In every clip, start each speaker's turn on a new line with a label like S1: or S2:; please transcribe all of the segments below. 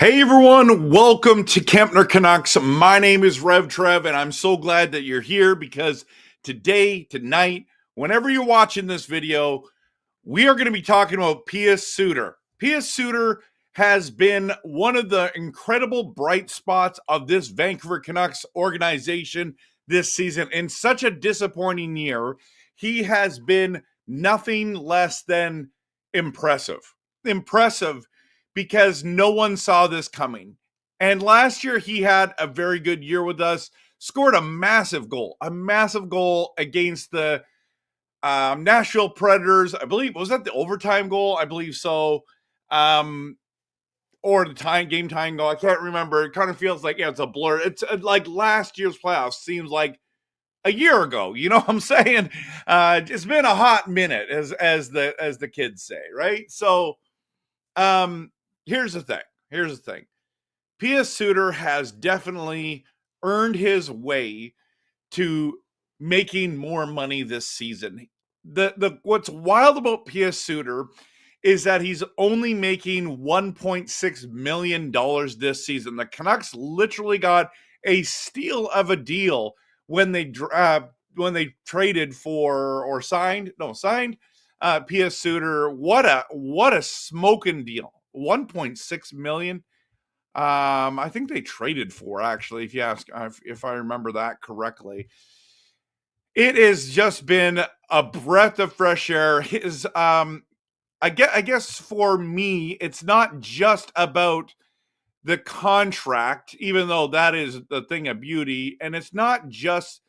S1: Hey everyone, welcome to Kempner Canucks. My name is RevTrev, and I'm so glad that you're here because tonight, whenever you're watching this video, we are going to be talking about Pius Suter. Pius Suter has been one of the incredible bright spots of this Vancouver Canucks organization this season. In such a disappointing year, he has been nothing less than impressive. Impressive because no one saw this coming. And last year, he had a very good year with us, scored a massive goal against the Nashville Predators. I believe, was that the overtime goal? I believe so. Or the game time goal. I can't remember. It kind of feels like, it's a blur. It's like last year's playoffs seems like a year ago. You know what I'm saying? It's been a hot minute, as the kids say, right? So, here's the thing. Pius Suter has definitely earned his way to making more money this season. The what's wild about Pius Suter is that he's only making $1.6 million this season. The Canucks literally got a steal of a deal when they traded for or signed Pius Suter. What a smoking deal. 1.6 million. I think they traded for, actually, if you ask, if I remember that correctly. It has just been a breath of fresh air. I guess for me, it's not just about the contract, even though that is the thing of beauty, and it's not just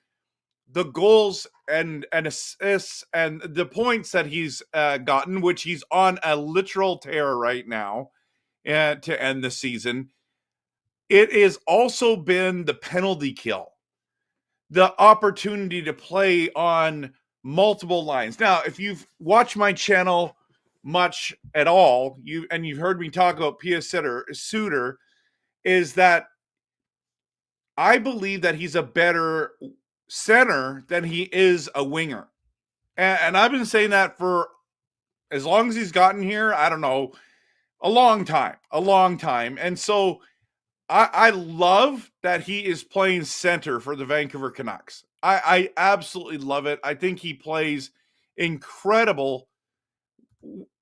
S1: the goals and assists and the points that he's gotten, which he's on a literal tear right now to end the season. It has also been the penalty kill, the opportunity to play on multiple lines. Now, if you've watched my channel much at all, you've heard me talk about Pius Suter, is that I believe that he's a better center than he is a winger. And I've been saying that for as long as he's gotten here. I don't know, a long time. And so I love that he is playing center for the Vancouver Canucks. I absolutely love it. I think he plays incredible.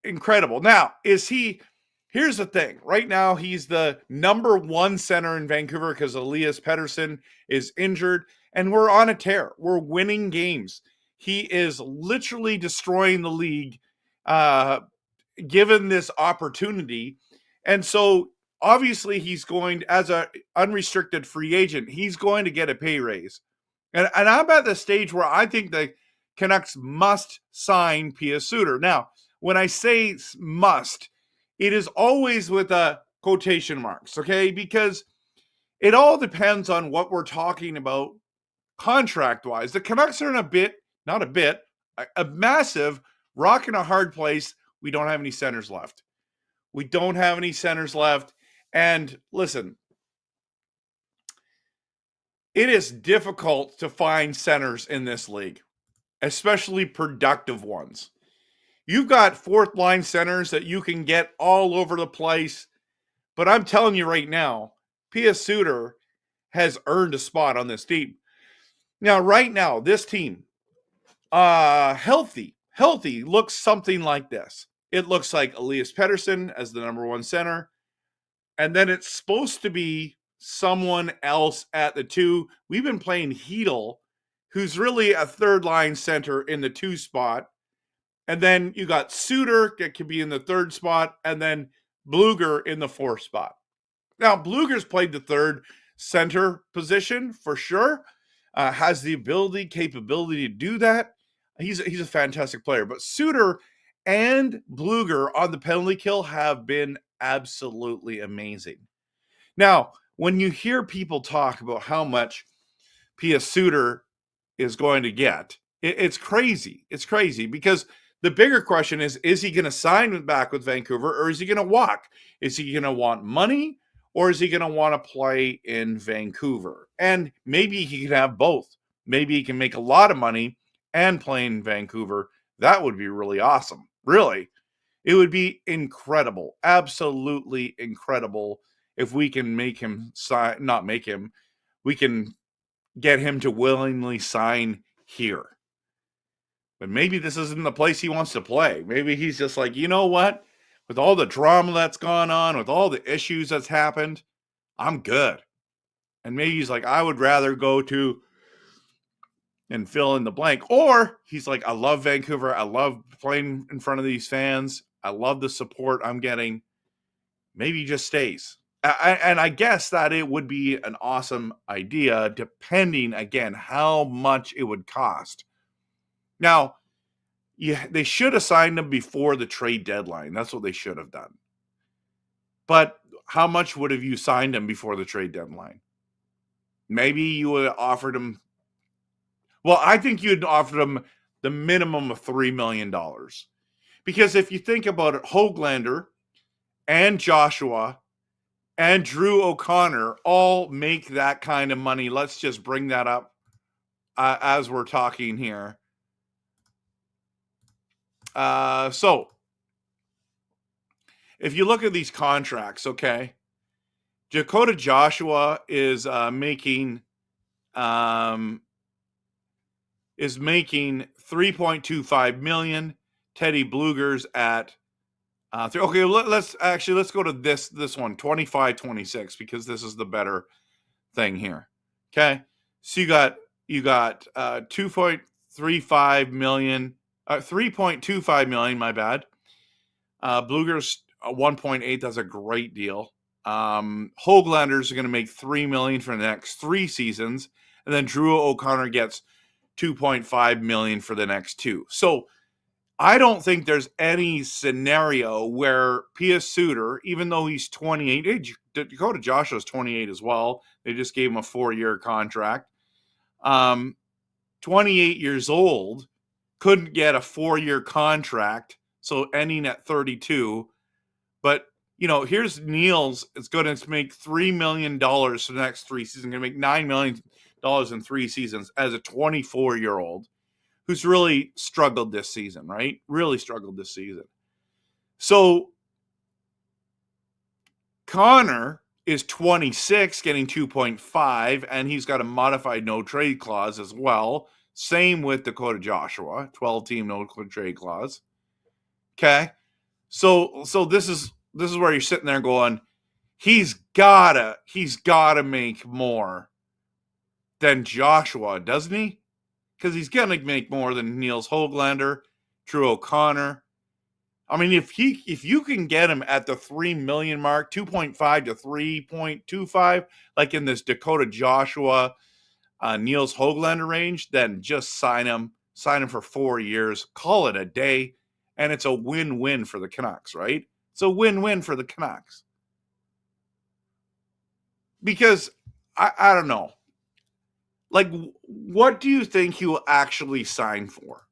S1: Now, here's the thing. Right now, he's the number one center in Vancouver because Elias Pettersson is injured, and we're on a tear. We're winning games. He is literally destroying the league, given this opportunity. And so, obviously, he's going, as an unrestricted free agent, he's going to get a pay raise. And I'm at the stage where I think the Canucks must sign Pius Suter. Now, when I say must, it is always with a quotation marks, okay? Because it all depends on what we're talking about contract-wise. The Canucks are in a massive rock and a hard place. We don't have any centers left. And listen, it is difficult to find centers in this league, especially productive ones. You've got fourth line centers that you can get all over the place, but I'm telling you right now, Pius Suter has earned a spot on this team. Now, right now, this team, healthy, looks something like this. It looks like Elias Pettersson as the number one center, and then it's supposed to be someone else at the two. We've been playing Hedl, who's really a third line center in the two spot. And then you got Suter that could be in the third spot, and then Blueger in the fourth spot. Now, Blueger's played the third center position for sure. Has the capability to do that. He's a fantastic player. But Suter and Blueger on the penalty kill have been absolutely amazing. Now, when you hear people talk about how much Pius Suter is going to get, it's crazy. It's crazy because the bigger question is he going to sign back with Vancouver, or is he going to walk? Is he going to want money, or is he going to want to play in Vancouver? And maybe he can have both. Maybe he can make a lot of money and play in Vancouver. That would be really awesome. Really. It would be incredible. Absolutely incredible if we can make him sign, not make him, we can get him to willingly sign here. But maybe this isn't the place he wants to play. Maybe he's just like, you know what? With all the drama that's gone on, with all the issues that's happened, I'm good. And maybe he's like, I would rather go to and fill in the blank. Or he's like, I love Vancouver. I love playing in front of these fans. I love the support I'm getting. Maybe he just stays. And I guess that it would be an awesome idea, depending, again, how much it would cost. Now, they should have signed him before the trade deadline. That's what they should have done. But how much would have you signed him before the trade deadline? Maybe you would have offered him. Well, I think you'd offered him the minimum of $3 million. Because if you think about it, Höglander and Joshua and Drew O'Connor all make that kind of money. Let's just bring that up as we're talking here. So if you look at these contracts, okay, Dakota Joshua is making $3.25 million. Teddy Bluger's at okay. Let's go to this one 25-26 because this is the better thing here. Okay, so you got 2.35 million. 3.25 million, my bad. Bluger's 1.8. That's a great deal. Höglander's are going to make $3 million for the next 3 seasons, and then Drew O'Connor gets $2.5 million for the next 2. So I don't think there's any scenario where Pius Suter, even though he's 28, Dakota Joshua's 28 as well. They just gave him a 4-year contract. 28 years old, couldn't get a 4-year contract, so ending at 32. But, here's Niels. It's going to make $3 million for the next 3 seasons. Going to make $9 million in 3 seasons as a 24-year-old who's really struggled this season, right? Really struggled this season. So Connor is 26, getting 2.5, and he's got a modified no-trade clause as well. Same with Dakota Joshua, 12-team no-trade clause. Okay, so this is where you're sitting there going, he's gotta make more than Joshua, doesn't he? Because he's gonna make more than Niels Höglander, Drew O'Connor. I mean, if you can get him at the $3 million mark, 2.5 to 3.25, like in this Dakota Joshua, Niels Höglander range, then just sign him for 4 years, call it a day, and it's a win-win for the Canucks, right? It's a win-win for the Canucks. Because I don't know. Like, what do you think he will actually sign for?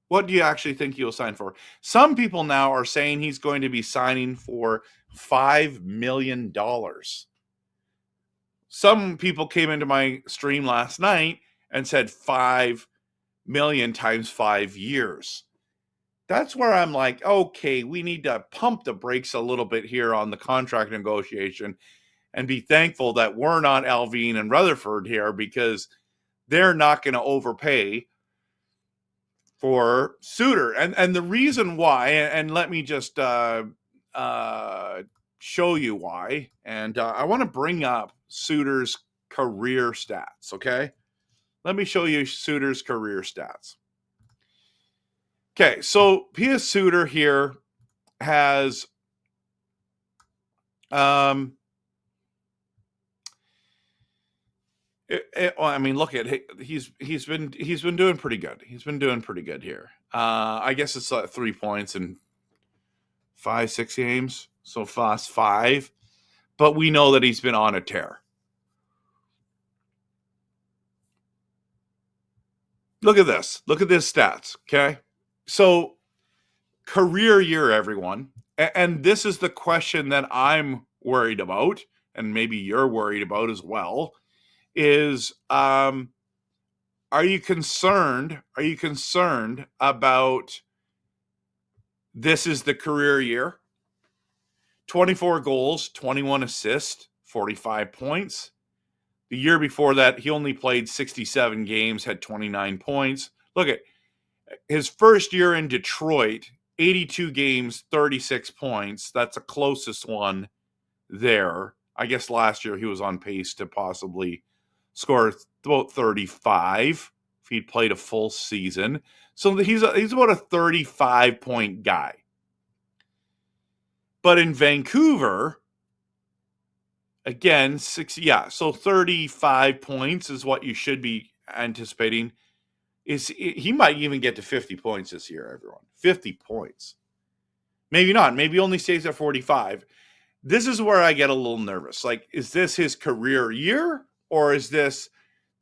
S1: What do you actually think he will sign for? Some people now are saying he's going to be signing for $5 million. Some people came into my stream last night and said 5 million times 5 years. That's where I'm like, okay, we need to pump the brakes a little bit here on the contract negotiation and be thankful that we're not Alvin and Rutherford here, because they're not going to overpay for Suter. And the reason why, and let me just show you why. And I want to bring up Suter's career stats, okay? Let me show you Suter's career stats. Okay, so Pius Suter here has I mean, look at he's been doing pretty good. He's been doing pretty good here. I guess it's 3 points in 5-6 games so fast, 5, but we know that he's been on a tear. Look at this. Look at this stats. Okay, so career year, everyone, and this is the question that I'm worried about, and maybe you're worried about as well. Is are you concerned about this is the career year? 24 goals, 21 assists, 45 points. The year before that, he only played 67 games, had 29 points. Look at his first year in Detroit, 82 games, 36 points. That's the closest one there. I guess last year he was on pace to possibly score about 35 if he'd played a full season. So he's about a 35-point guy. But in Vancouver, again, so 35 points is what you should be anticipating. He might even get to 50 points this year, everyone. 50 points. Maybe not. Maybe only stays at 45. This is where I get a little nervous. Like, is this his career year, or is this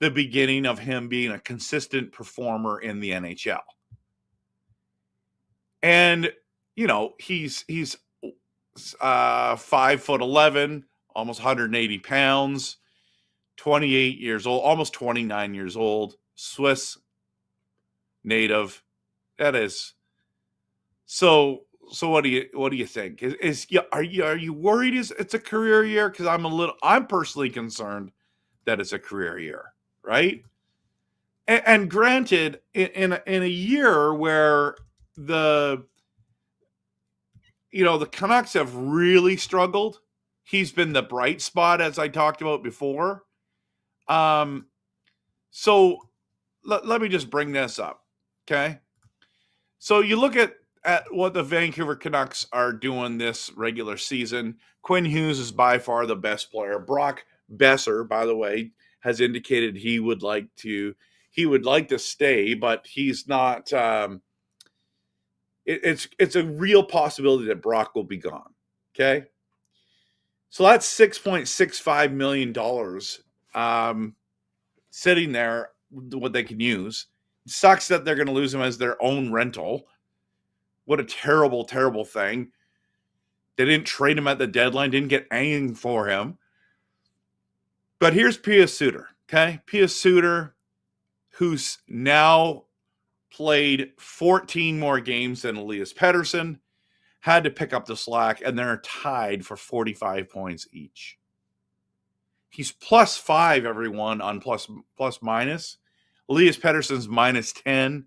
S1: the beginning of him being a consistent performer in the NHL? And, you know, he's 5'11", almost 180 pounds, 28 years old, almost 29 years old, Swiss native. That is. So what do you think? Are you worried it's a career year? Because I'm personally concerned that it's a career year, right? And granted, in a year where the Canucks have really struggled, he's been the bright spot, as I talked about before. So let me just bring this up, okay? So you look at what the Vancouver Canucks are doing this regular season. Quinn Hughes is by far the best player. Brock Besser, by the way, has indicated he would like to stay, but he's not. It's a real possibility that Brock will be gone. Okay, so that's $6.65 million sitting there, what they can use. It sucks that they're going to lose him as their own rental. What a terrible, terrible thing. They didn't trade him at the deadline, didn't get anything for him. But here's Pius Suter, okay? Pius Suter, who's now played 14 more games than Elias Pettersson, had to pick up the slack, and they're tied for 45 points each. He's +5, everyone, on plus minus. Elias Pettersson's -10.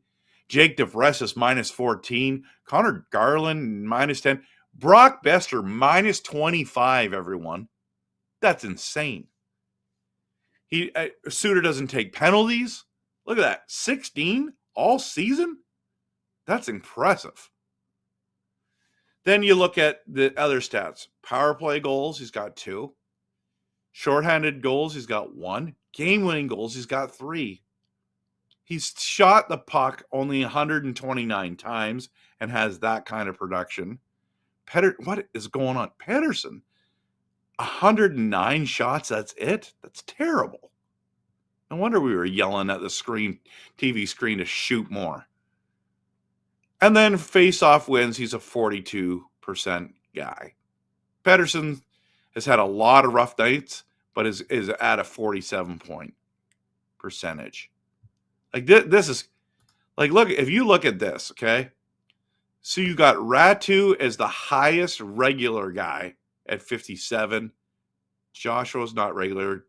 S1: Jake DeVries is -14. Connor Garland, -10. Brock Besser, -25, everyone. That's insane. Suter doesn't take penalties. Look at that. 16 all season? That's impressive. Then you look at the other stats. Power play goals, he's got 2. Shorthanded goals, he's got 1. Game-winning goals, he's got 3. He's shot the puck only 129 times and has that kind of production. What is going on? Pettersson, 109 shots, that's it? That's terrible. No wonder we were yelling at the TV screen to shoot more. And then face-off wins, he's a 42% guy. Pettersson has had a lot of rough nights, but is at a 47-point percentage. Like, this is, like, look, if you look at this, okay? So you got Ratu as the highest regular guy at 57. Joshua's not regular.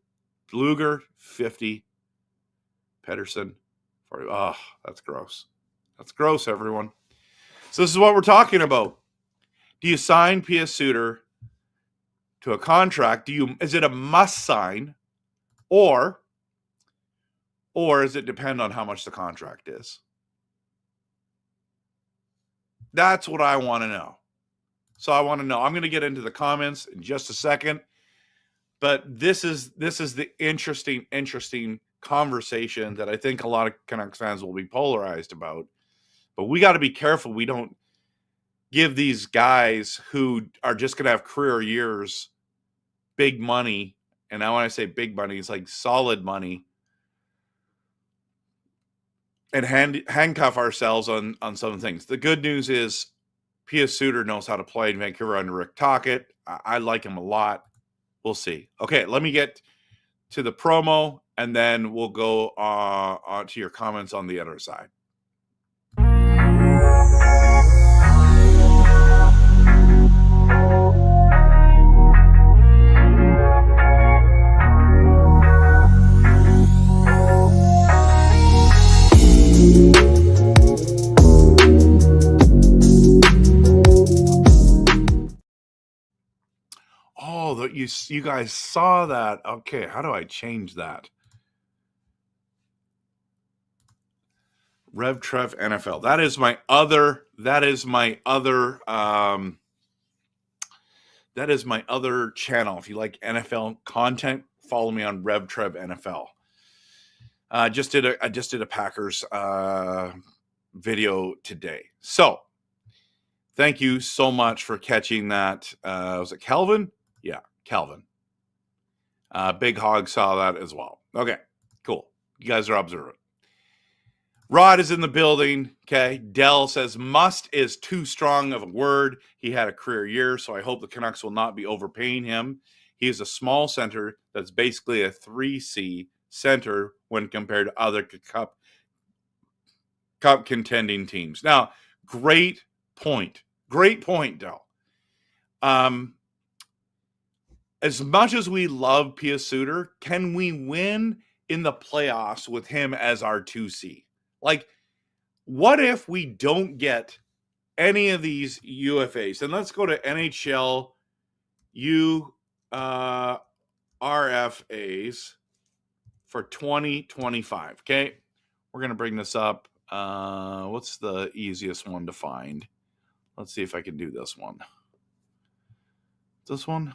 S1: Luger, 50. Pettersson, 40. Oh, that's gross. That's gross, everyone. So this is what we're talking about. Do you sign Pius Suter to a contract? Is it a must sign, or does it depend on how much the contract is? That's what I want to know. So I want to know. I'm going to get into the comments in just a second, but this is the interesting conversation that I think a lot of Canucks fans will be polarized about. But we got to be careful we don't give these guys who are just going to have career years big money. And now when I say big money, it's like solid money. And handcuff ourselves on some things. The good news is Pius Suter knows how to play in Vancouver under Rick Tocchet. I like him a lot. We'll see. Okay, let me get to the promo, and then we'll go on to your comments on the other side. Oh, you guys saw that. Okay, how do I change that? RevTrev NFL. That is my other channel. If you like NFL content, follow me on RevTrev NFL. I just did a Packers video today. So thank you so much for catching that. Was it Calvin? Yeah, Calvin. Big Hog saw that as well. Okay, cool. You guys are observant. Rod is in the building. Okay. Dell says must is too strong of a word. He had a career year, so I hope the Canucks will not be overpaying him. He is a small center that's basically a 3C center when compared to other cup contending teams. Now, great point. Great point, Dell. As much as we love Pius Suter, can we win in the playoffs with him as our 2C? Like, what if we don't get any of these UFAs? And let's go to NHL RFAs for 2025. Okay. We're going to bring this up. What's the easiest one to find? Let's see if I can do this one. This one?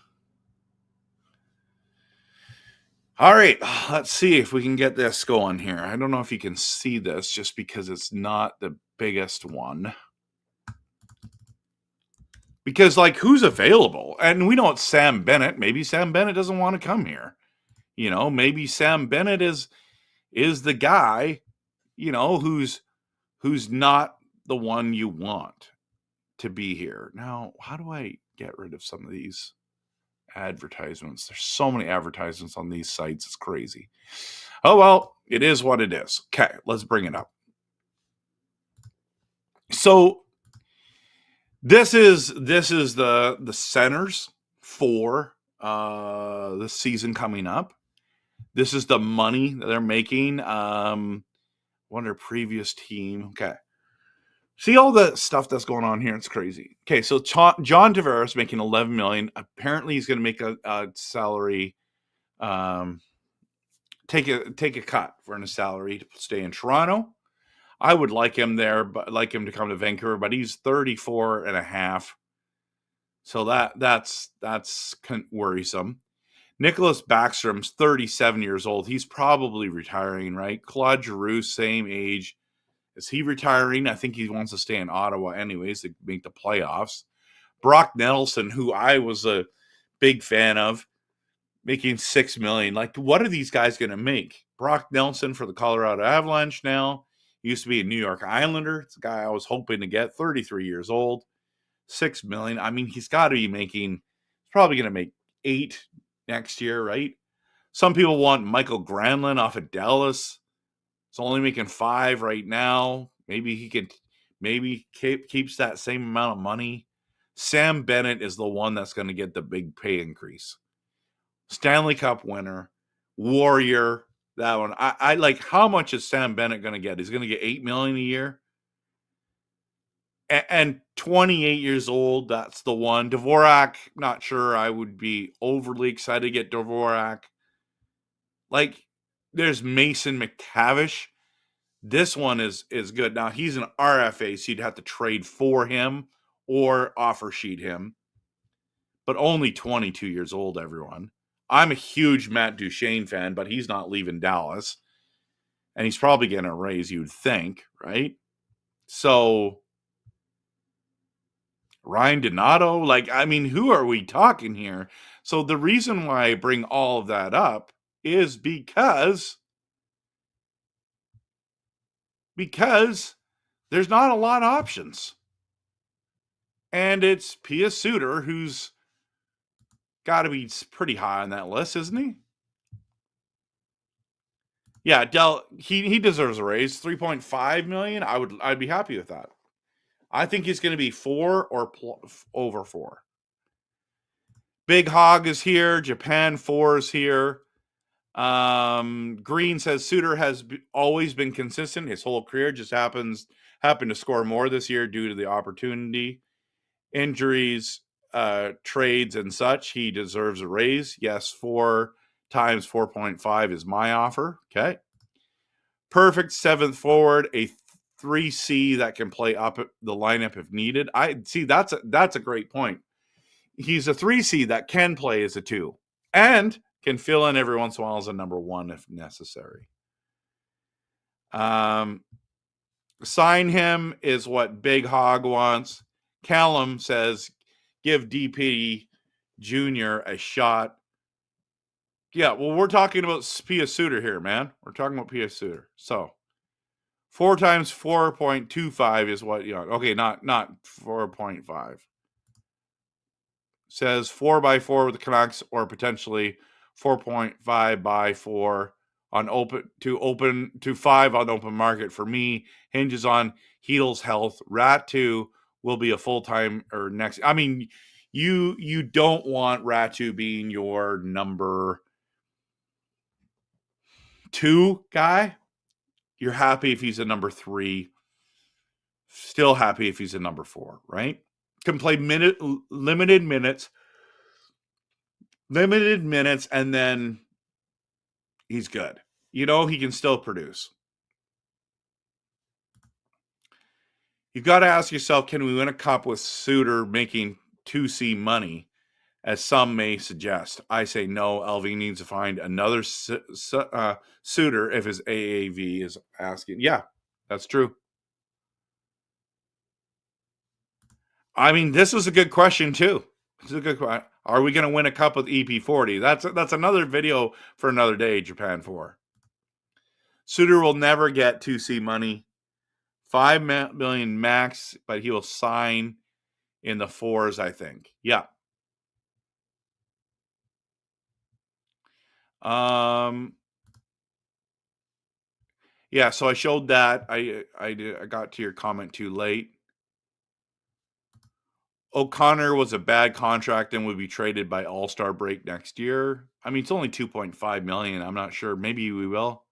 S1: All right, let's see if we can get this going here. I don't know if you can see this just because it's not the biggest one. Because, like, who's available? And we know it's Sam Bennett. Maybe Sam Bennett doesn't want to come here. You know, maybe Sam Bennett is the guy, you know, who's not the one you want to be here. Now, how do I get rid of some of these advertisements? There's so many advertisements on these sites. It's crazy. Oh, well, it is what it is. Okay, let's bring it up. So this is the centers for the season coming up. This is the money that they're making. Wonder previous team. Okay. See all the stuff that's going on here. It's crazy. Okay, so John Tavares making $11 million. Apparently, he's going to make a salary, take a cut for a salary to stay in Toronto. I would like him there, but like him to come to Vancouver. But he's 34 and a half, so that's worrisome. Nicholas Backstrom's 37 years old. He's probably retiring, right? Claude Giroux, same age. Is he retiring? I think he wants to stay in Ottawa anyways to make the playoffs. Brock Nelson, who I was a big fan of, making $6 million. Like, what are these guys going to make? Brock Nelson for the Colorado Avalanche now. He used to be a New York Islander. It's a guy I was hoping to get, 33 years old. $6 million. I mean, he's got to be making, he's probably going to make $8 million next year, right? Some people want Michael Granlund off of Dallas. He's only making $5 million right now. Maybe he could, keeps that same amount of money. Sam Bennett is the one that's going to get the big pay increase. Stanley Cup winner, Warrior, that one. I like, how much is Sam Bennett going to get? He's going to get $8 million a year. And 28 years old, that's the one. Dvorak, not sure I would be overly excited to get Dvorak. Like, there's Mason McTavish. This one is good. Now, he's an RFA, so you'd have to trade for him or offer sheet him. But only 22 years old, everyone. I'm a huge Matt Duchene fan, but he's not leaving Dallas. And he's probably getting a raise, you'd think, right? So, Ryan Donato, like, I mean, who are we talking here? So the reason why I bring all of that up is because there's not a lot of options. And it's Pius Suter, who's got to be pretty high on that list, isn't he? Yeah, Dell, he deserves a raise. $3.5 million. I'd be happy with that. I think he's going to be 4 or over 4. Big Hog is here. Japan 4 is here. Green says Suter has always been consistent. His whole career just happened to score more this year due to the opportunity. Injuries trades and such, he deserves a raise. Yes, 4 times 4.5 is my offer. Okay. Perfect seventh forward, a 3C that can play up the lineup if needed. I see that's a great point. He's a 3C that can play as a 2 and can fill in every once in a while as a number 1 if necessary. Sign him is what Big Hog wants. Callum says, give DP Jr. a shot. Yeah, well, we're talking about Pius Suter here, man. We're talking about Pius Suter. So 4 times 4.25 is what, okay, not 4.5. Says 4x4 with the Canucks, or potentially 4.5 by 4 on open to 5 on open market. For me, hinges on Heedle's health. Rat 2 will be a full-time or next. I mean, you don't want Rat 2 being your number 2 guy. You're happy if he's a number 3. Still happy if he's a number 4, right? Can play limited minutes, and then he's good. He can still produce. You've got to ask yourself, can we win a cup with Suter making 2C money, as some may suggest? I say no. LV needs to find another Suter if his AAV is asking. Yeah, that's true. I mean, this was a good question, too. This is a good question. Are we going to win a cup with EP40? That's another video for another day, Japan 4. Suter will never get 2C money. $5 million max, but he will sign in the 4s, I think. Yeah. Yeah, so I showed that. I got to your comment too late. O'Connor was a bad contract and would be traded by All-Star break next year. I mean, it's only $2.5 million. I'm not sure. Maybe we will.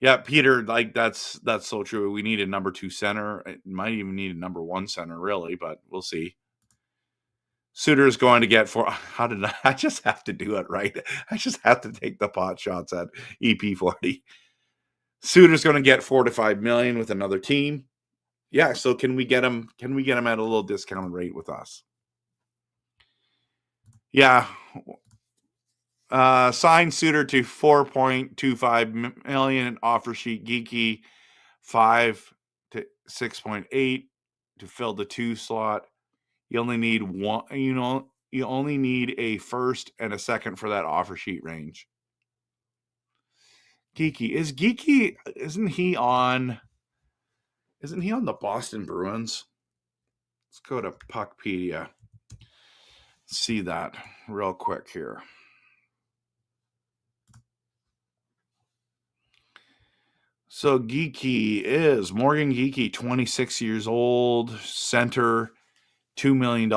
S1: Yeah, Peter, that's so true. We need a number 2 center. It might even need a number 1 center, really, but we'll see. Suter is going to get 4. How did I just have to do it right? I just have to take the pot shots at EP40. Suter's going to get 4 to 5 million with another team. Yeah, so can we get him at a little discounted rate with us? Yeah. Sign Suter to 4.25 million, offer sheet geeky 5 to 6.8 to fill the 2 slot. You only need one, you only need a first and a second for that offer sheet range. Geeky. Isn't he on the Boston Bruins? Let's go to Puckpedia. See that real quick here. So Geeky is Morgan Geeky, 26 years old, center, $2 million.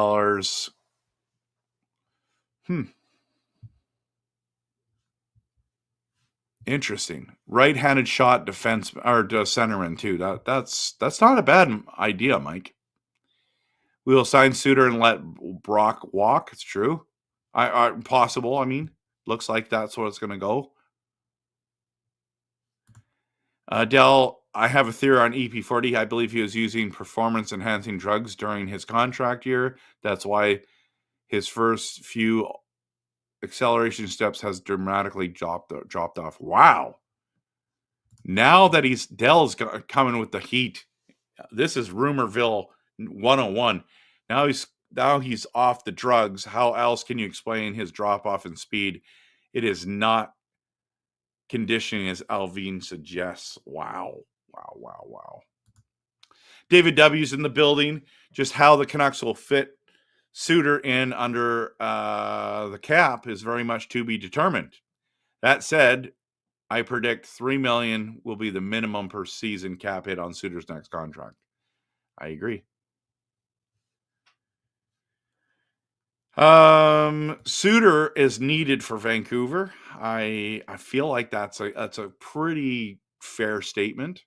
S1: Interesting. Right-handed shot defense or centerman too. That's not a bad idea, Mike. We will sign Suter and let Brock walk. It's true. Possible. I mean, looks like that's what it's going to go. Dell, I have a theory on EP40. I believe he was using performance-enhancing drugs during his contract year. That's why his first few acceleration steps has dramatically dropped off. Wow. Now that Dell's coming with the heat. This is Rumorville 101. Now he's off the drugs. How else can you explain his drop off in speed? It is not conditioning as Alvin suggests. Wow. David W's in the building. Just how the Canucks will fit Suter in under the cap is very much to be determined. That said, I predict $3 million will be the minimum per season cap hit on Suter's next contract. I agree. Suter is needed for Vancouver. I feel like that's a pretty fair statement.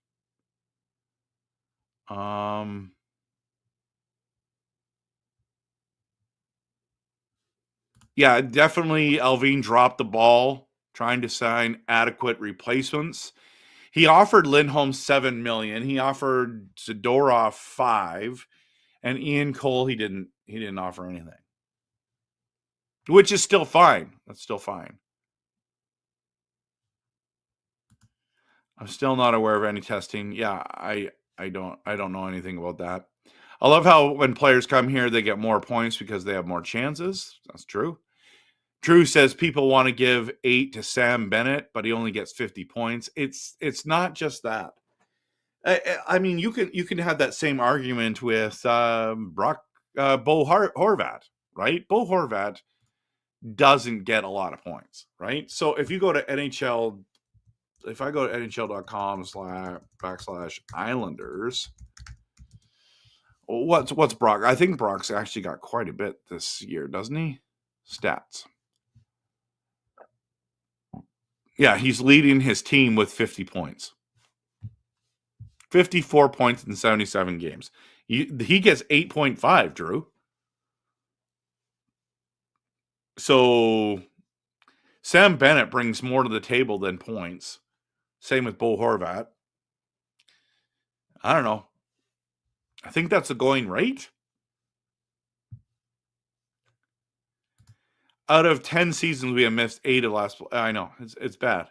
S1: Yeah, definitely Alvin dropped the ball trying to sign adequate replacements. He offered Lindholm $7 million. He offered Zadorov $5 million, and Ian Cole he didn't offer anything, which is still fine. That's still fine. I'm still not aware of any testing. Yeah, I don't know anything about that. I love how when players come here, they get more points because they have more chances. That's true. Drew says people want to give 8 to Sam Bennett, but he only gets 50 points. It's not just that. I mean, you can have that same argument with Bo Horvat, right? Bo Horvat doesn't get a lot of points, right? So if you go to NHL, if I go to NHL.com/Islanders, what's Brock? I think Brock's actually got quite a bit this year, doesn't he? Stats. Yeah, he's leading his team with 50 points. 54 points in 77 games. He gets 8.5, Drew. So Sam Bennett brings more to the table than points. Same with Bo Horvat. I don't know. I think that's the going rate. Out of 10 seasons, we have missed 8 of last. I know it's bad.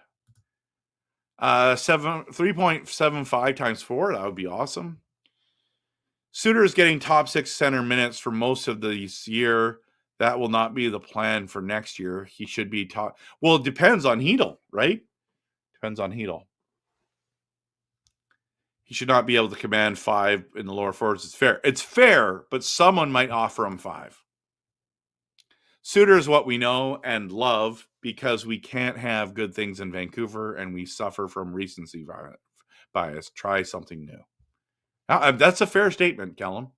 S1: 3.75 times 4. That would be awesome. Suter is getting top 6 center minutes for most of this year. That will not be the plan for next year. He should be top. Well, it depends on Hedl, right? Depends on Hedl. He should not be able to command 5 in the lower forwards. It's fair. It's fair, but someone might offer him 5. Suter is what we know and love because we can't have good things in Vancouver and we suffer from recency bias. Try something new. Now, that's a fair statement, Callum.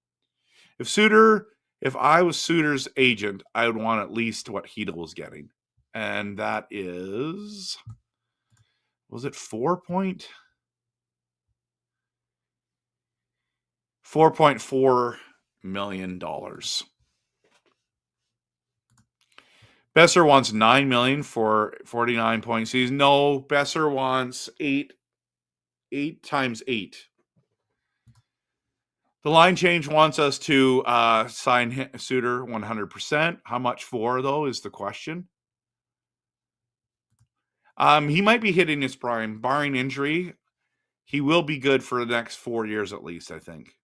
S1: If I was Suter's agent, I would want at least what Hedl was getting. And that is, was it $4.4 million. Besser wants $9 million for 49-point season. No, Besser wants 8 times 8. The line change wants us to sign Suter 100%. How much for, though, is the question. He might be hitting his prime. Barring injury, he will be good for the next 4 years at least, I think.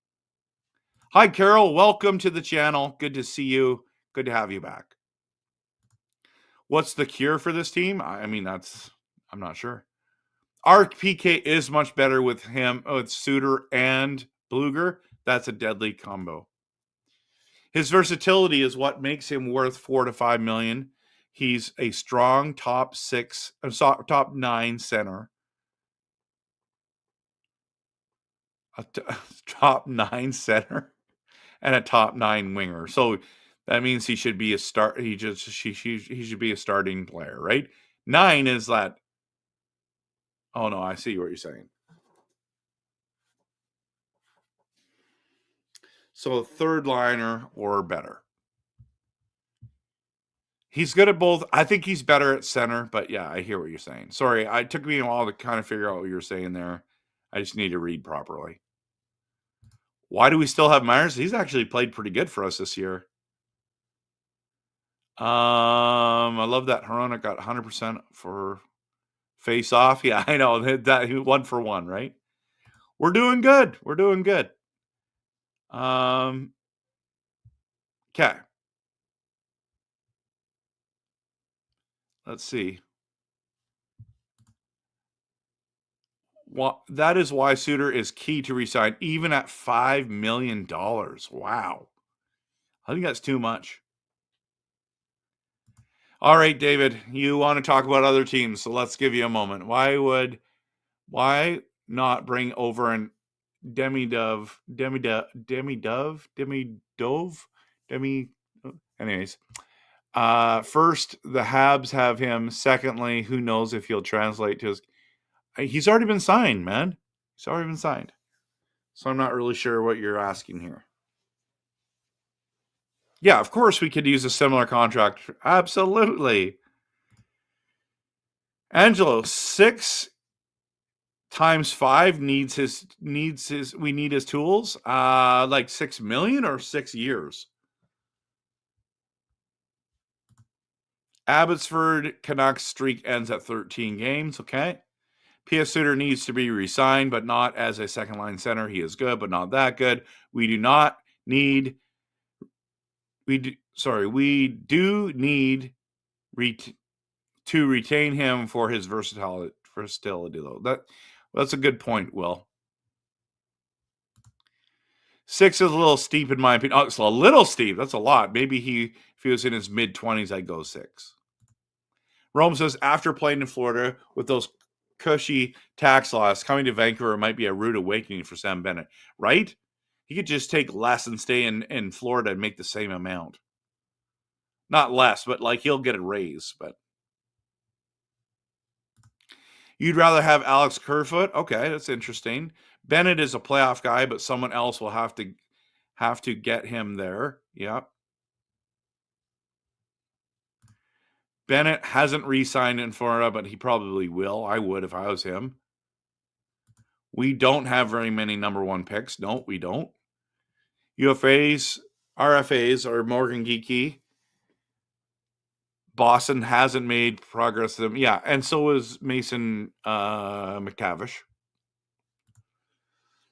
S1: Hi, Carol. Welcome to the channel. Good to see you. Good to have you back. What's the cure for this team? I mean, I'm not sure. Our PK is much better with him, with Suter and Bluger. That's a deadly combo. His versatility is what makes him worth $4 to $5 million. He's a strong top 9 center. A top 9 center and a top 9 winger. So that means he should be a start. He should be a starting player, right? 9 is that. Oh no, I see what you're saying. So a third liner or better. He's good at both. I think he's better at center, but yeah, I hear what you're saying. Sorry, it took me a while to kind of figure out what you were saying there. I just need to read properly. Why do we still have Myers? He's actually played pretty good for us this year. I love that Hronek got 100% for face off. Yeah, I know that 1 for 1, right? We're doing good. We're doing good. Okay. Let's see. Well, that is why Suter is key to resign, even at $5 million. Wow. I think that's too much. All right, David, you want to talk about other teams, so let's give you a moment. Why not bring over an Anyways, first, the Habs have him. Secondly, who knows if he'll translate to his... He's already been signed, man. He's already been signed. So I'm not really sure what you're asking here. Yeah, of course we could use a similar contract. Absolutely. Angelo, 6 times 5 needs his we need his tools. Like 6 million or 6 years. Abbotsford Canucks streak ends at 13 games. Okay. Pius Suter needs to be re-signed, but not as a second line center. He is good, but not that good. We do not need. We do need to retain him for his versatility. Though that's a good point, Will. 6 is a little steep in my opinion. Oh, it's a little steep. That's a lot. Maybe if he was in his mid-20s, I'd go 6. Rome says after playing in Florida with those cushy tax laws, coming to Vancouver might be a rude awakening for Sam Bennett, right? He could just take less and stay in Florida and make the same amount. Not less, but like he'll get a raise. But you'd rather have Alex Kerfoot? Okay, that's interesting. Bennett is a playoff guy, but someone else will have to get him there. Yeah. Bennett hasn't re-signed in Florida, but he probably will. I would if I was him. We don't have very many number 1 picks. No, we don't. UFAs, RFAs are Morgan Geekie. Boston hasn't made progress with them. Yeah, and so is Mason McTavish.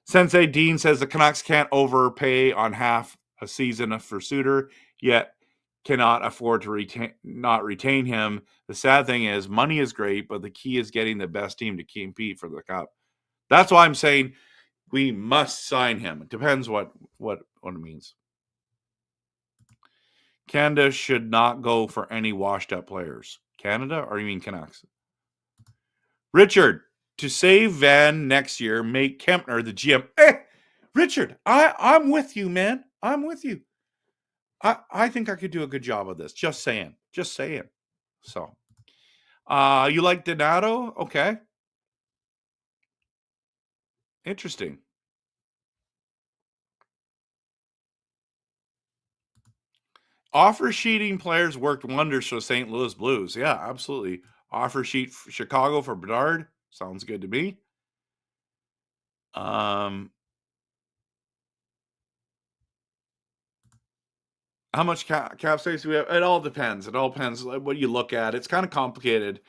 S1: Sensei Dean says the Canucks can't overpay on half a season for Suter, yet cannot afford to not retain him. The sad thing is money is great, but the key is getting the best team to compete for the cup. That's why I'm saying we must sign him. It depends what it means. Canada should not go for any washed up players. Canada, or you mean Canucks? Richard, to save Van next year, make Kempner the GM. Richard, I'm with you, man. I'm with you. I think I could do a good job of this. Just saying. So, you like Donato? Okay. Interesting. Offer sheeting players worked wonders for St. Louis Blues. Yeah, absolutely. Offer sheet for Chicago for Bedard. Sounds good to me. How much cap space do we have? It all depends. It all depends what you look at. It's kind of complicated.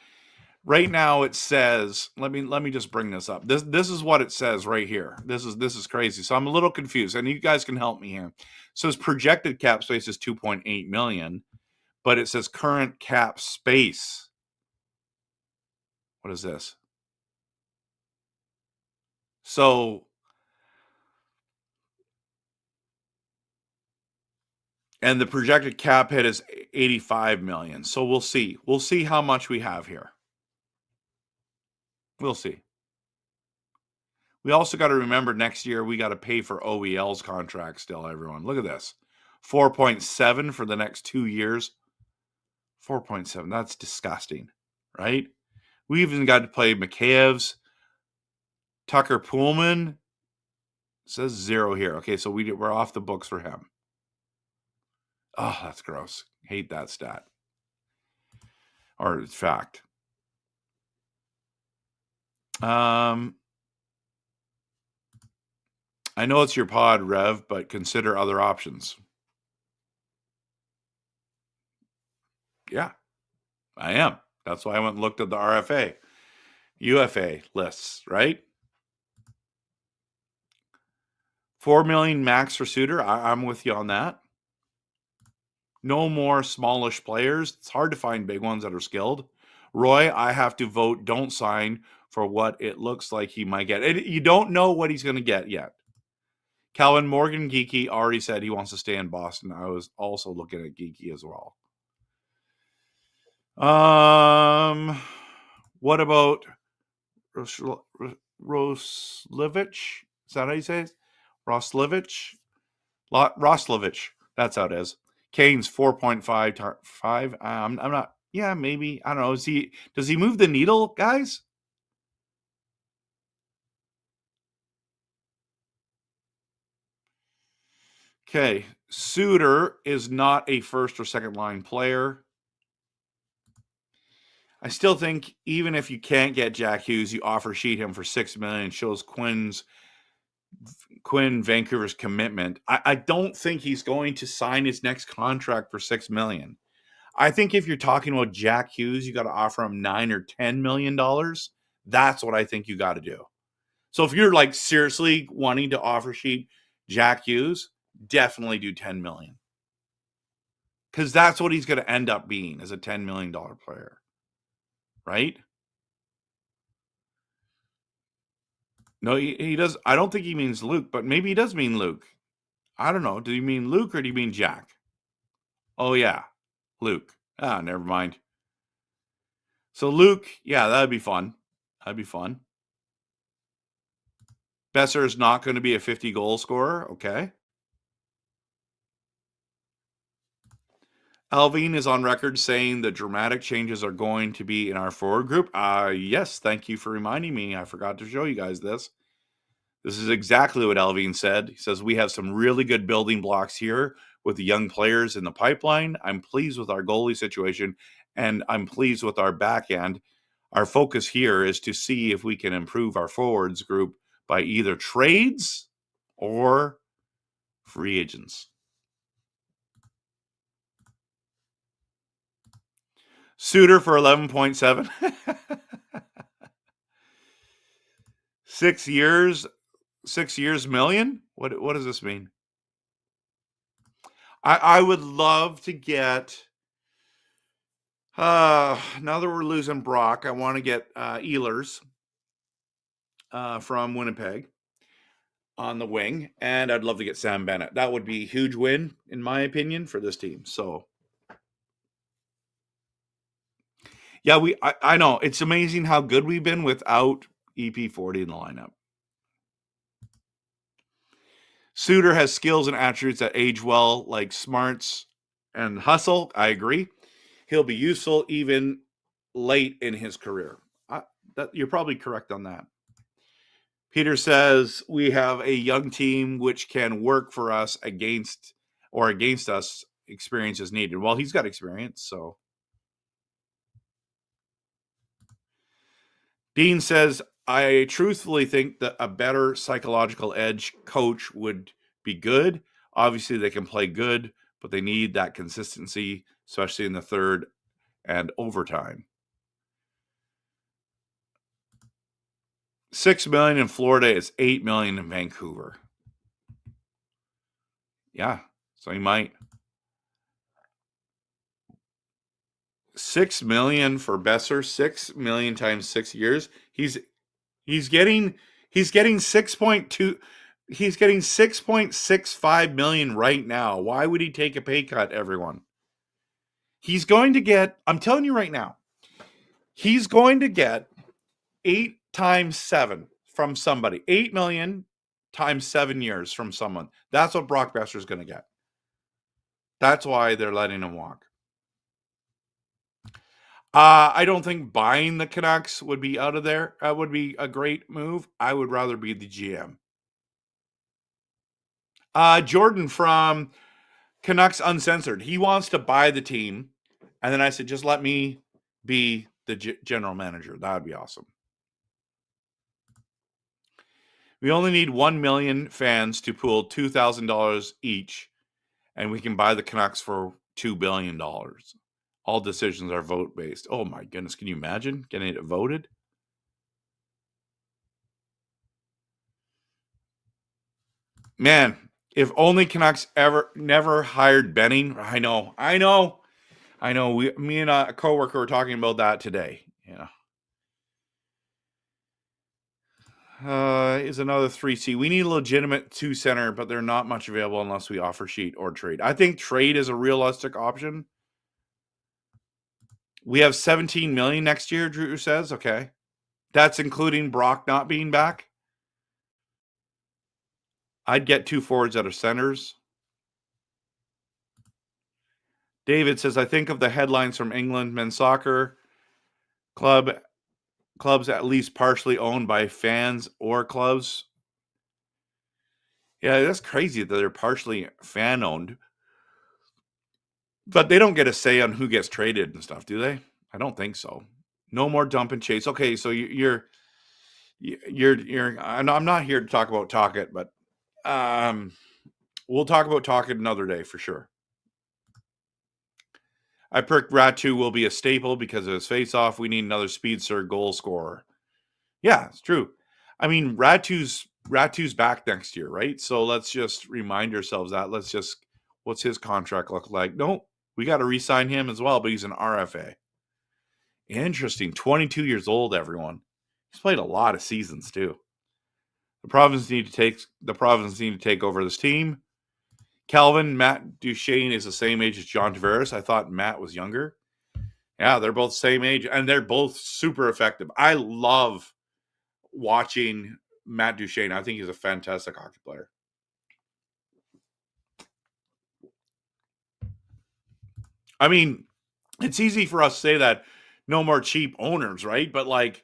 S1: Right now it says, let me just bring this up. This is what it says right here. This is crazy. So I'm a little confused, and you guys can help me here. So his projected cap space is 2.8 million, but it says current cap space. What is this? So, and the projected cap hit is 85 million. So we'll see. We'll see how much we have here. We'll see. We also got to remember next year we got to pay for OEL's contract still, everyone. Look at this. 4.7 for the next 2 years. 4.7. That's disgusting, right? We even got to play McKaev's. Tucker Pullman. It says 0 here. Okay, so we're off the books for him. Oh, that's gross. Hate that stat. Or fact. I know it's your pod, Rev, but consider other options. Yeah, I am. That's why I went and looked at the RFA, UFA lists, right? 4 million max for Suter. I'm with you on that. No more smallish players. It's hard to find big ones that are skilled. Roy, I have to vote don't sign for what it looks like he might get. You don't know what he's going to get yet. Calvin Morgan Geeky already said he wants to stay in Boston. I was also looking at Geeky as well. What about Roslevich? Is that how you say it? Roslevich? Roslevich. That's how it is. Kane's 4.5. I'm not. Yeah, maybe. I don't know. Does he move the needle, guys? Okay. Suter is not a first or second line player. I still think even if you can't get Jack Hughes, you offer sheet him for $6 million. Shows Quinn Vancouver's commitment. I don't think he's going to sign his next contract for $6 million. I think if you're talking about Jack Hughes, you got to offer him $9 or $10 million. That's what I think you got to do. So if you're like seriously wanting to offer sheet Jack Hughes, definitely do $10 million. Because that's what he's going to end up being as a $10 million player. Right? No, he does. I don't think he means Luke, but maybe he does mean Luke. I don't know. Do you mean Luke or do you mean Jack? Oh, yeah. Luke. Never mind. So Luke, yeah, that'd be fun. That'd be fun. Besser is not going to be a 50-goal scorer. Okay. Alvin is on record saying the dramatic changes are going to be in our forward group. Yes, thank you for reminding me. I forgot to show you guys this. This is exactly what Alvin said. He says, we have some really good building blocks here with the young players in the pipeline. I'm pleased with our goalie situation, and I'm pleased with our back end. Our focus here is to see if we can improve our forwards group by either trades or free agents. Suter for 11.7. 6 years, 6 years million? What does this mean? I would love to get now that we're losing Brock, I want to get Ehlers from Winnipeg on the wing, and I'd love to get Sam Bennett. That would be a huge win, in my opinion, for this team. So yeah, I know. It's amazing how good we've been without EP40 in the lineup. Suter has skills and attributes that age well, like smarts and hustle. I agree. He'll be useful even late in his career. You're probably correct on that. Peter says we have a young team which can work for us against us. Experience is needed. Well, he's got experience, so. Dean says, I truthfully think that a better psychological edge coach would be good. Obviously, they can play good, but they need that consistency, especially in the third and overtime. $6 million in Florida is $8 million in Vancouver. Yeah, so he might. $6 million for Besser, $6 million times 6 years. He's getting 6.2. He's getting $6.65 million right now. Why would he take a pay cut, everyone? He's going to get, I'm telling you right now, he's going to get 8 times 7 from somebody. 8 million times 7 years from someone. That's what Brock Besser is going to get. That's why they're letting him walk. I don't think buying the Canucks would be out of there. Would be a great move. I would rather be the GM. Jordan from Canucks Uncensored. He wants to buy the team. And then I said, just let me be the general manager. That would be awesome. We only need 1 million fans to pool $2,000 each, and we can buy the Canucks for $2 billion. All decisions are vote-based. Oh, my goodness. Can you imagine getting it voted? Man, if only Canucks never hired Benning. I know. Me and a coworker were talking about that today. Yeah. Is another 3C. We need a legitimate 2 center, but they're not much available unless we offer sheet or trade. I think trade is a realistic option. We have 17 million next year, Drew says. Okay. That's including Brock not being back. I'd get 2 forwards out of centers. David says, I think of the headlines from England men's soccer clubs at least partially owned by fans or clubs. Yeah, that's crazy that they're partially fan owned, but they don't get a say on who gets traded and stuff, do they? I don't think so. No more dump and chase. Okay, so you're. I'm not here to talk about Talkit, but we'll talk about Talkit another day for sure. I picked Ratu will be a staple because of his face-off. We need another speedster goal scorer. Yeah, it's true. I mean, Ratu's back next year, right? So let's just remind ourselves that. What's his contract look like? No, we got to re-sign him as well, but he's an RFA. Interesting. 22 years old, everyone. He's played a lot of seasons too. The Province need to take over this team. Matt Duchesne is the same age as John Tavares. I thought Matt was younger. Yeah, they're both same age, and they're both super effective. I love watching Matt Duchesne. I think he's a fantastic hockey player. I mean, it's easy for us to say that no more cheap owners, right? But like,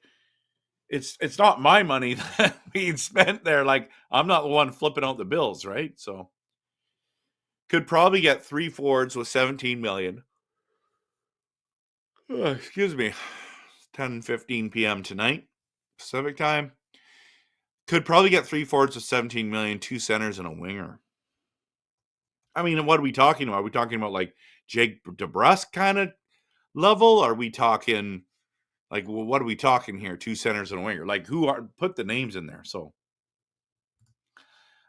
S1: it's not my money that being spent there. Like, I'm not the one flipping out the bills, right? So could probably get 3 forwards with 17 million. Excuse me. 10:15 p.m. tonight, Pacific time. Could probably get 3 forwards with 17 million, 2 centers, and a winger. I mean, what are we talking about? Are we talking about like Jake DeBrusk kind of level? Are we talking like, well, what are we talking here? 2 centers and a winger. Like, put the names in there? So,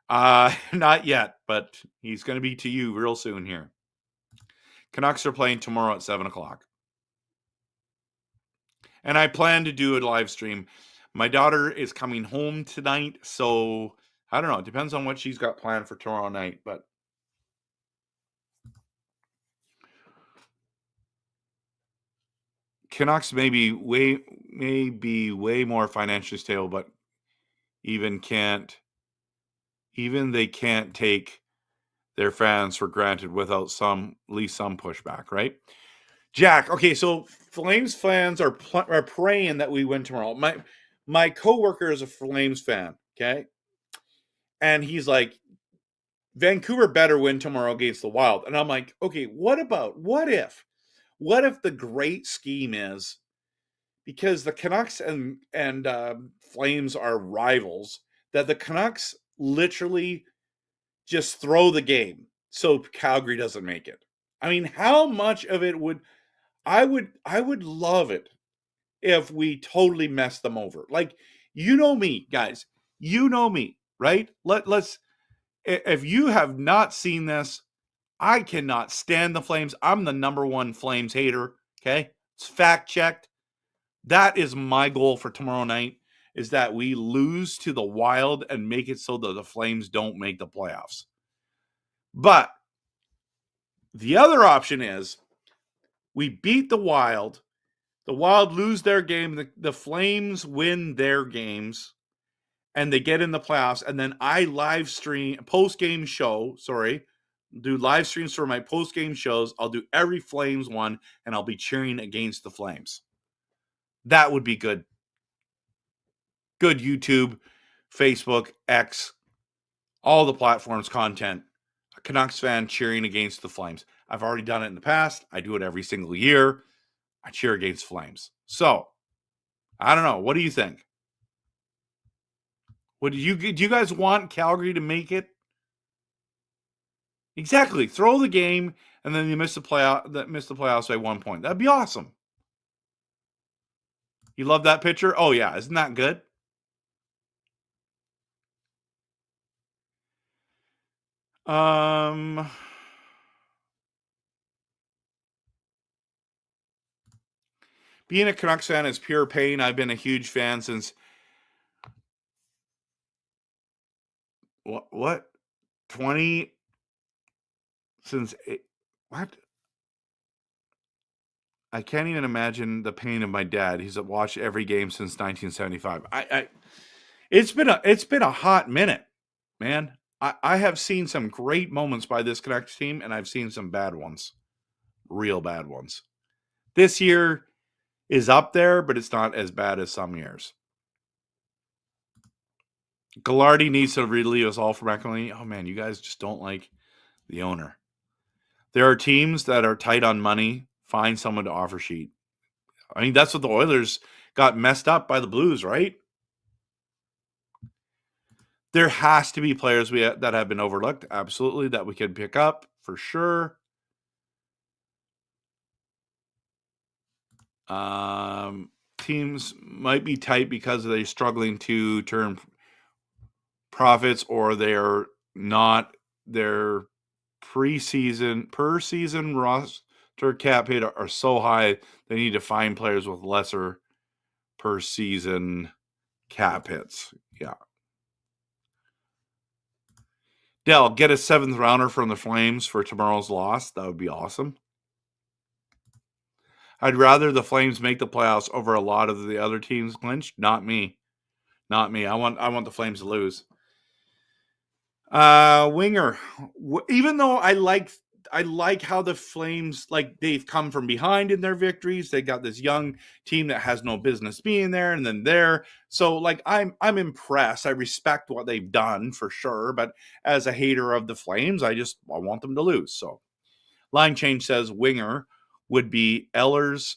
S1: not yet, but he's going to be to you real soon here. Canucks are playing tomorrow at 7:00. And I plan to do a live stream. My daughter is coming home tonight, so I don't know. It depends on what she's got planned for tomorrow night, but Canucks may be way more financially stable, but even they can't take their fans for granted without at least some pushback, right? Jack, okay, so Flames fans are praying that we win tomorrow. My coworker is a Flames fan, okay? And he's like, Vancouver better win tomorrow against the Wild. And I'm like, okay, what if the great scheme is, because the Canucks and Flames are rivals, that the Canucks literally just throw the game so Calgary doesn't make it. I mean, how much of it would I would love it if we totally messed them over. Like, you know me, guys. You know me, right? Let's if you have not seen this, I cannot stand the Flames. I'm the number one Flames hater, okay? It's fact checked. That is my goal for tomorrow night, is that we lose to the Wild and make it so that the Flames don't make the playoffs. But the other option is we beat the Wild lose their game, the Flames win their games, and they get in the playoffs, and then I live stream post-game show, do live streams for my post-game shows. I'll do every Flames one, and I'll be cheering against the Flames. That would be good. Good YouTube, Facebook, X, all the platforms content. A Canucks fan cheering against the Flames. I've already done it in the past. I do it every single year. I cheer against Flames. So, I don't know. What do you think? Do you guys want Calgary to make it? Exactly. Throw the game, and then you miss the playoffs by 1 point. That'd be awesome. You love that picture? Oh yeah, isn't that good? Being a Canucks fan is pure pain. I've been a huge fan since what 20 since what? I can't even imagine the pain of my dad. He's watched every game since 1975. It's been a hot minute, man. I have seen some great moments by this Canucks team, and I've seen some bad ones, real bad ones. This year is up there, but it's not as bad as some years. Gallardi needs to relieve us all from McElhinney. Oh man, you guys just don't like the owner. There are teams that are tight on money. Find someone to offer sheet. I mean, that's what the Oilers got messed up by the Blues, right? There has to be players that have been overlooked, absolutely, that we can pick up for sure. Teams might be tight because they're struggling to turn profits, or they're not their per season roster cap hit are so high they need to find players with lesser per season cap hits. Yeah. Dell, get a 7th rounder from the Flames for tomorrow's loss. That would be awesome. I'd rather the Flames make the playoffs over a lot of the other teams clinch. Not me. Not me. I want the Flames to lose. Winger. Even though I like how the Flames, like, they've come from behind in their victories. They got this young team that has no business being there, and then there. So, like, I'm impressed. I respect what they've done for sure. But as a hater of the Flames, I want them to lose. So, line change says winger would be Ehlers,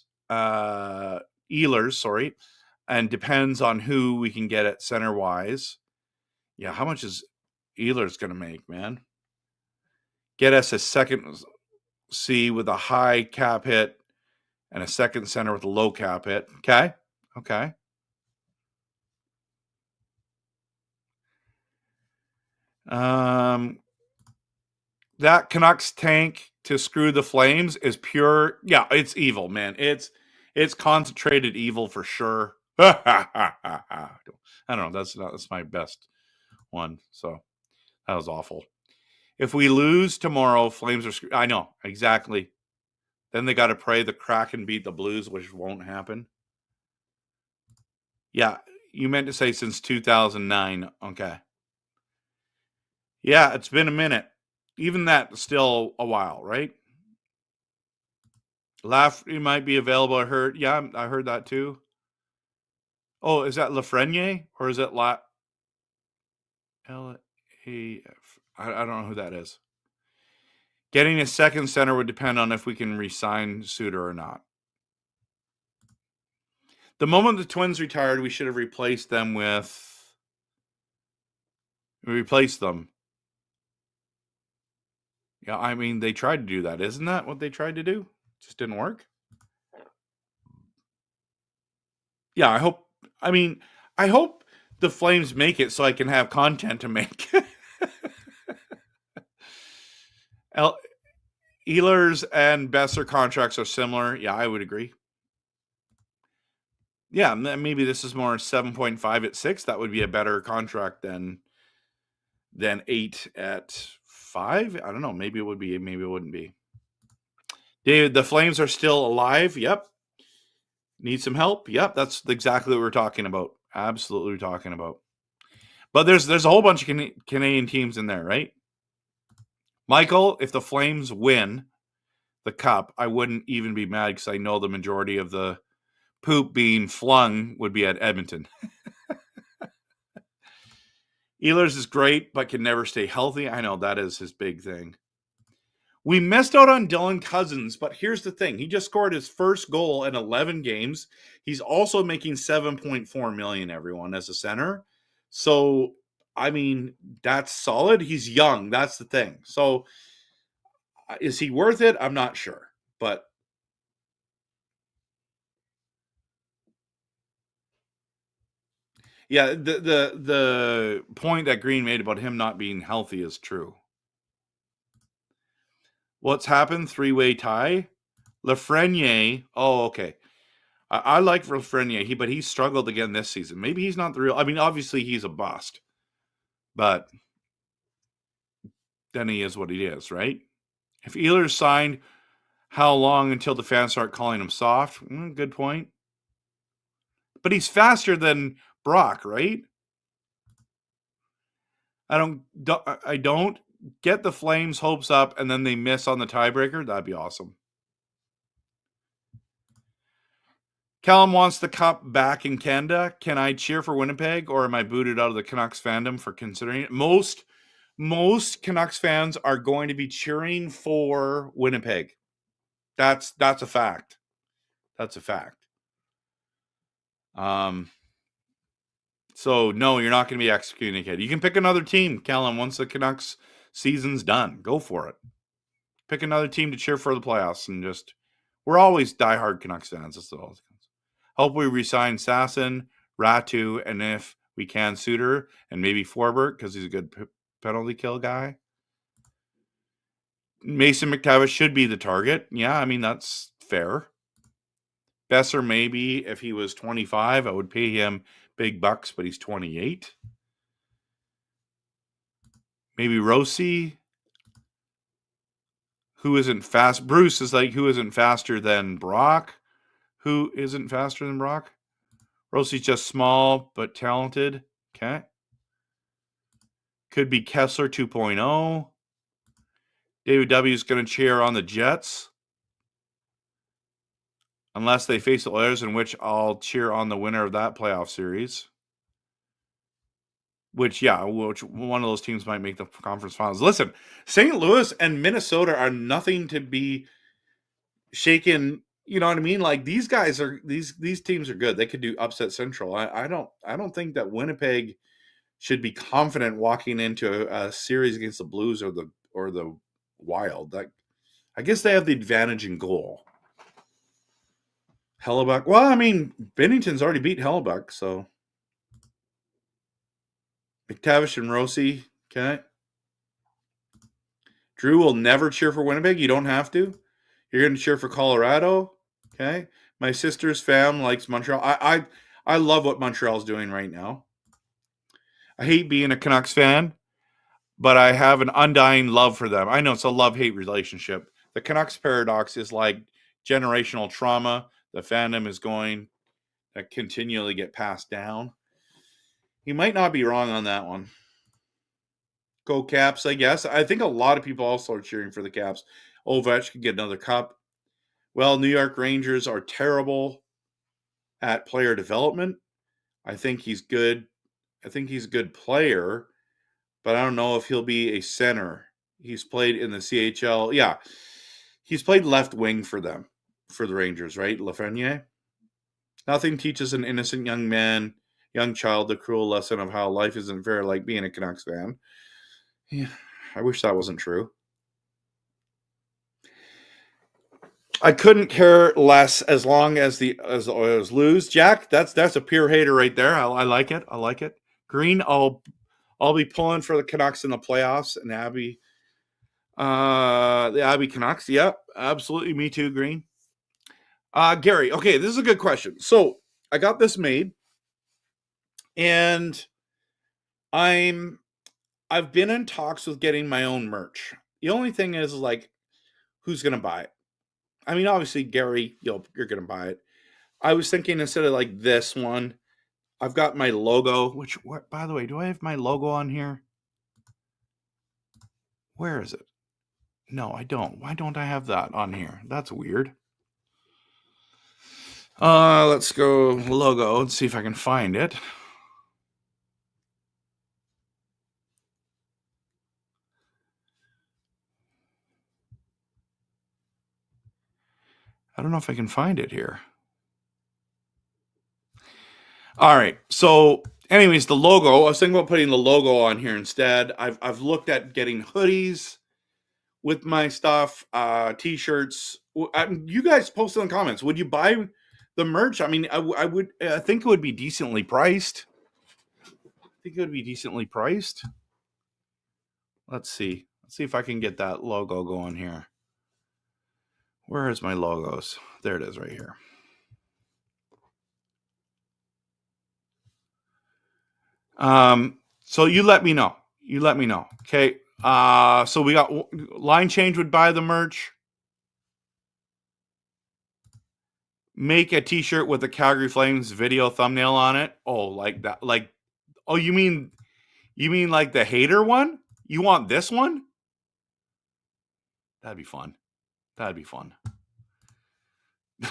S1: and depends on who we can get at center wise. Yeah, how much is Ehlers going to make, man? Get us a second C with a high cap hit and a second center with a low cap hit. Okay. That Canucks tank to screw the Flames is pure. Yeah, it's evil, man. It's concentrated evil for sure. I don't know. That's my best one. So that was awful. If we lose tomorrow, Flames are screwed. I know, exactly. Then they got to pray the Kraken beat the Blues, which won't happen. Yeah, you meant to say since 2009. Okay. Yeah, it's been a minute. Even that, still a while, right? Lafreniere might be available. I heard. Yeah, I heard that too. Oh, is that Lafreniere or is it L-A-F? I don't know who that is. Getting a second center would depend on if we can re-sign Suter or not. The moment the Twins retired, we should have replaced them. Yeah, I mean, they tried to do that. Isn't that what they tried to do? Just didn't work. Yeah, I hope the Flames make it so I can have content to make. Ehlers and Besser contracts are similar. Yeah, I would agree. Yeah, maybe this is more 7.5 at 6. That would be a better contract than 8 at 5. I don't know. Maybe it would be. Maybe it wouldn't be. David, the Flames are still alive. Yep. Need some help. Yep. That's exactly what we're talking about. Absolutely talking about. But there's a whole bunch of Canadian teams in there, right? Michael, if the Flames win the cup, I wouldn't even be mad because I know the majority of the poop being flung would be at Edmonton. Ehlers is great, but can never stay healthy. I know that is his big thing. We missed out on Dylan Cousins, but here's the thing. He just scored his first goal in 11 games. He's also making $7.4 million, everyone, as a center. So, I mean, that's solid. He's young. That's the thing. So, is he worth it? I'm not sure. But yeah, the point that Green made about him not being healthy is true. What's happened? 3-way tie. Lafreniere. Oh, okay. I like Lafreniere, but he struggled again this season. Maybe he's not the real. I mean, obviously he's a bust, but then he is what he is, right? If Ehlers signed, how long until the fans start calling him soft? Good point. But he's faster than Brock, right? I don't get the Flames' hopes up and then they miss on the tiebreaker. That'd be awesome. Callum wants the cup back in Canada. Can I cheer for Winnipeg, or am I booted out of the Canucks fandom for considering it? Most Canucks fans are going to be cheering for Winnipeg. That's a fact. That's a fact. So no, you're not going to be excommunicated. You can pick another team, Callum, once the Canucks season's done. Go for it. Pick another team to cheer for the playoffs, and just we're always diehard Canucks fans. That's all. Hope we resign Sasson, Ratu, and if we can, Suter, and maybe Forbert because he's a good penalty kill guy. Mason McTavish should be the target. Yeah, I mean, that's fair. Besser, maybe if he was 25, I would pay him big bucks, but he's 28. Maybe Rossi, who isn't fast. Bruce is like, who isn't faster than Brock? Who isn't faster than Brock? Rossi's just small but talented. Okay. Could be Kessler 2.0. David W. is going to cheer on the Jets. Unless they face the Oilers, in which I'll cheer on the winner of that playoff series. Which one of those teams might make the conference finals. Listen, St. Louis and Minnesota are nothing to be shaken. You know what I mean? Like these guys are these teams are good. They could do upset Central. I don't think that Winnipeg should be confident walking into a series against the Blues or the Wild. Like, I guess they have the advantage in goal. Hellebuck. Well, I mean, Bennington's already beat Hellebuck, so McTavish and Rossi. Okay. Drew will never cheer for Winnipeg. You don't have to. You're going to cheer for Colorado. Okay. My sister's fam likes Montreal. I love what Montreal's doing right now. I hate being a Canucks fan, but I have an undying love for them. I know it's a love-hate relationship. The Canucks paradox is like generational trauma. The fandom is going to continually get passed down. You might not be wrong on that one. Go Caps, I guess. I think a lot of people also are cheering for the Caps. Ovechkin could get another cup. Well, New York Rangers are terrible at player development. I think he's good. I think he's a good player, but I don't know if he'll be a center. He's played in the CHL. Yeah, he's played left wing for them, for the Rangers, right? Lafreniere. Nothing teaches an innocent young child the cruel lesson of how life isn't fair, like being a Canucks fan. Yeah, I wish that wasn't true. I couldn't care less as long as the Oilers lose. Jack, that's a pure hater right there. I like it. I like it. Green, I'll be pulling for the Canucks in the playoffs and the Abby Canucks. Yep, absolutely. Me too, Green. Gary, okay, this is a good question. So I got this made, and I've been in talks with getting my own merch. The only thing is like, who's gonna buy it? I mean, obviously, Gary, you're gonna buy it. I was thinking instead of like this one, I've got my logo. By the way, do I have my logo on here? Where is it? No, I don't. Why don't I have that on here? That's weird. Let's go logo and see if I can find it. I don't know if I can find it here. All right. So, anyways, the logo. I was thinking about putting the logo on here instead. I've looked at getting hoodies with my stuff, t-shirts. You guys post in the comments. Would you buy the merch? I mean, I would. I think it would be decently priced. Let's see. Let's see if I can get that logo going here. Where is my logos? There it is right here. So you let me know. Okay. So we got Line Change would buy the merch. Make a t-shirt with the Calgary Flames video thumbnail on it. Oh, like that. Like, oh, you mean like the hater one? You want this one? That'd be fun.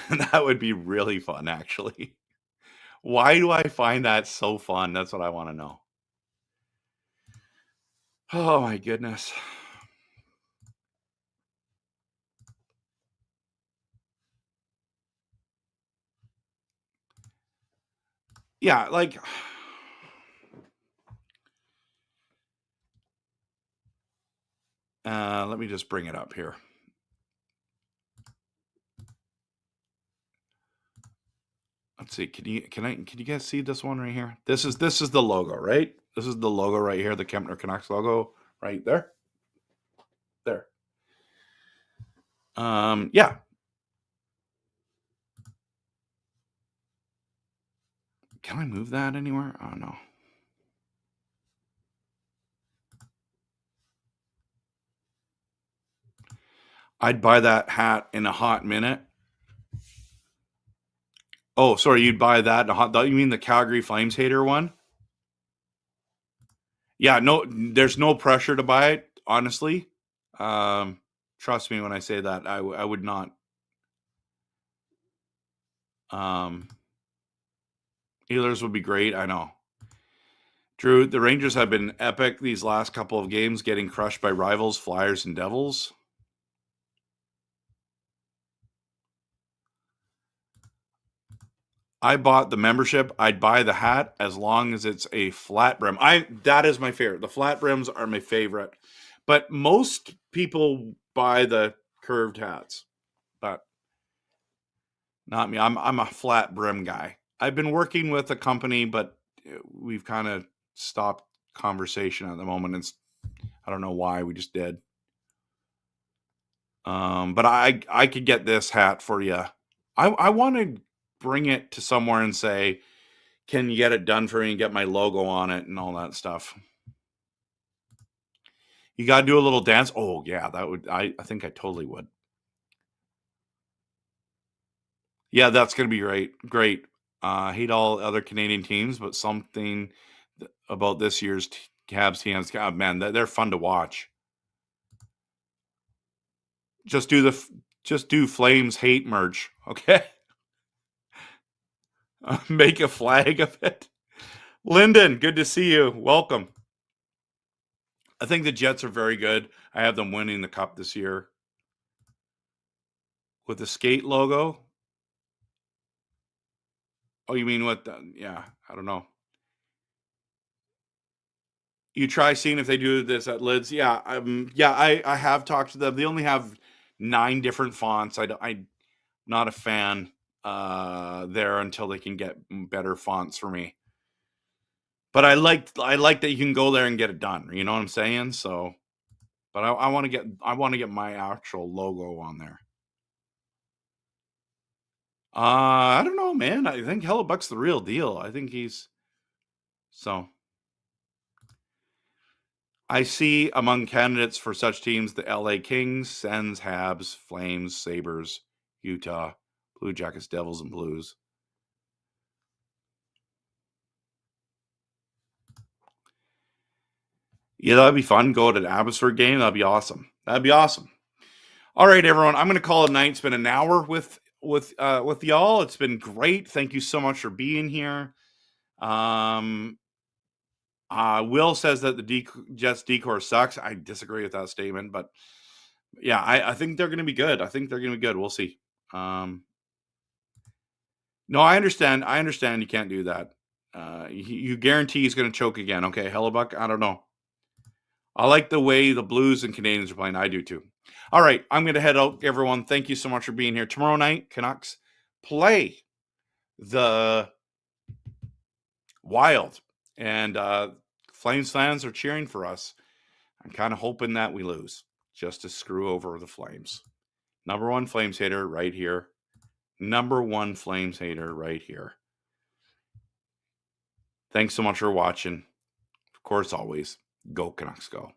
S1: That would be really fun, actually. Why do I find that so fun? That's what I want to know. Oh, my goodness. Yeah, like... let me just bring it up here. Let's see. Can you guys see this one right here? This is the logo, right? This is the logo right here, the Kempner Canucks logo right there. There. Yeah. Can I move that anywhere? Oh no. I'd buy that hat in a hot minute. Oh, sorry, you'd buy that in a hot... You mean the Calgary Flames hater one? Yeah, no, there's no pressure to buy it, honestly. Trust me when I say that. I would not. Oilers would be great, I know. Drew, the Rangers have been epic these last couple of games, getting crushed by rivals, Flyers and Devils. I bought the membership. I'd buy the hat as long as it's a flat brim. That is my favorite. The flat brims are my favorite. But most people buy the curved hats. But not me. I'm a flat brim guy. I've been working with a company, but we've kind of stopped conversation at the moment. I don't know why. We just did. But I could get this hat for you. I want to bring it to somewhere and say, can you get it done for me and get my logo on it and all that stuff? You got to do a little dance. Oh yeah, that would, I think I totally would. Yeah, that's going to be great. I hate all other Canadian teams, but something about this year's Habs teams, God, man, they're fun to watch. Just do Flames hate merch, okay? Make a flag of it. Lyndon, good to see you. Welcome. I think the Jets are very good. I have them winning the cup this year. With the skate logo? Oh, you mean what? Yeah, I don't know. You try seeing if they do this at Lids. Yeah, I have talked to them. They only have 9 different fonts. I'm not a fan there until they can get better fonts for me. But I like that you can go there and get it done. You know what I'm saying? So, but I want to get my actual logo on there. I don't know, man. I think Hellebuck's the real deal. I think he's so. I see among candidates for such teams the LA Kings, Sens, Habs, Flames, Sabres, Utah, Blue Jackets, Devils, and Blues. Yeah, that'd be fun. Go to an Abbotsford game. That'd be awesome. All right, everyone. I'm going to call it a night. It's been an hour with y'all. It's been great. Thank you so much for being here. Will says that the Jets decor sucks. I disagree with that statement, but yeah, I think they're going to be good. We'll see. No, I understand. You can't do that. You guarantee he's going to choke again. Okay, Hellebuck, I don't know. I like the way the Blues and Canadiens are playing. I do too. All right, I'm going to head out, everyone. Thank you so much for being here. Tomorrow night, Canucks play the Wild, and Flames fans are cheering for us. I'm kind of hoping that we lose just to screw over the Flames. Number 1 Flames hater right here. Thanks so much for watching. Of course, always, go Canucks, go.